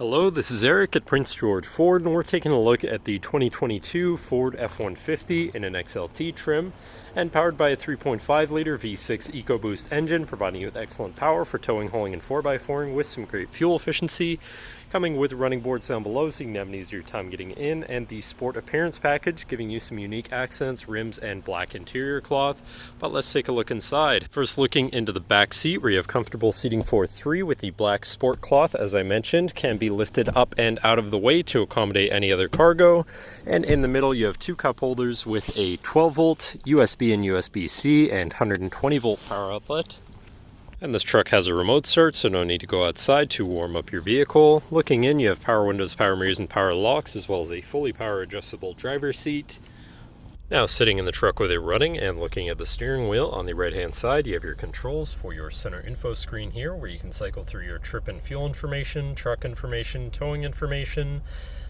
Hello, this is Eric at Prince George Ford, and we're taking a look at the 2022 Ford F-150 in an XLT trim and powered by a 3.5-liter V6 EcoBoost engine, providing you with excellent power for towing, hauling, and 4x4ing with some great fuel efficiency. Coming with running boards down below so you can have an easier time getting in, and the Sport Appearance package giving you some unique accents, rims, and black interior cloth. But let's take a look inside. First, looking into the back seat where you have comfortable seating for three with the black sport cloth, as I mentioned, can be lifted up and out of the way to accommodate any other cargo. And in the middle you have two cup holders with a 12-volt USB and USB-C and 120-volt power outlet. And this truck has a remote start, so no need to go outside to warm up your vehicle. Looking in, you have power windows, power mirrors, and power locks, as well as a fully power adjustable driver's seat. Now, sitting in the truck with it running and looking at the steering wheel, on the right-hand side, you have your controls for your center info screen here, where you can cycle through your trip and fuel information, truck information, towing information,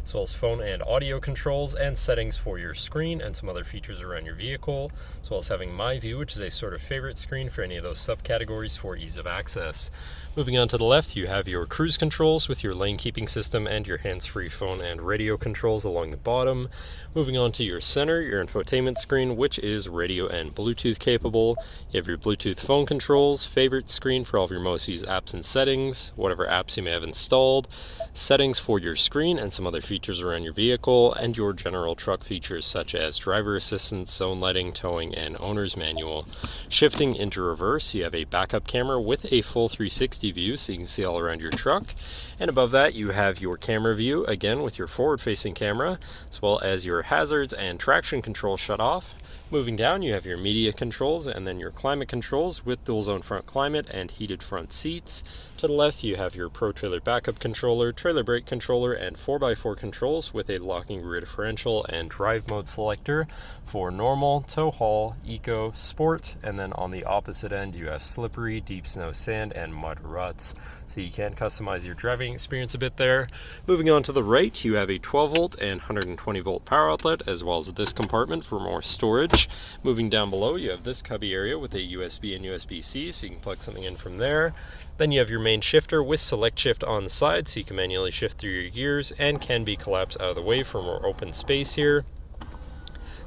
as well as phone and audio controls and settings for your screen and some other features around your vehicle, as well as having My View, which is a sort of favorite screen for any of those subcategories for ease of access. Moving on to the left, you have your cruise controls with your lane keeping system and your hands-free phone and radio controls along the bottom. Moving on to your center, your infotainment screen, which is radio and Bluetooth capable. You have your Bluetooth phone controls, favorite screen for all of your most used apps and settings, whatever apps you may have installed, settings for your screen and some other features around your vehicle, and your general truck features such as driver assistance, zone lighting, towing, and owner's manual. Shifting into reverse, you have a backup camera with a full 360 view so you can see all around your truck. And above that you have your camera view, again with your forward-facing camera, as well as your hazards and traction control shut off. Moving down, you have your media controls and then your climate controls with dual zone front climate and heated front seats. To the left, you have your Pro Trailer backup controller, trailer brake controller, and 4x4 controls with a locking rear differential and drive mode selector for normal, tow haul, eco, sport, and then on the opposite end, you have slippery, deep snow, sand, and mud ruts. So you can customize your driving experience a bit there. Moving on to the right, you have a 12-volt and 120-volt power outlet, as well as this compartment for more storage. Moving down below, you have this cubby area with a USB and USB-C, so you can plug something in from there. Then you have your main shifter with select shift on the side, so you can manually shift through your gears and can be collapsed out of the way for more open space here.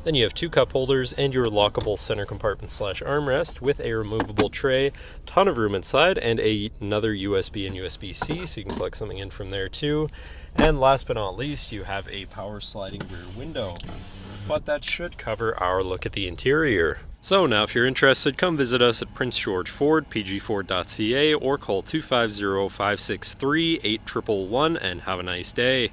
Then you have two cup holders and your lockable center compartment / armrest with a removable tray, ton of room inside, and another USB and USB-C, so you can plug something in from there too. And last but not least, you have a power sliding rear window. But that should cover our look at the interior. So now if you're interested, come visit us at Prince George Ford, pgford.ca, or call 250-563-8111 and have a nice day.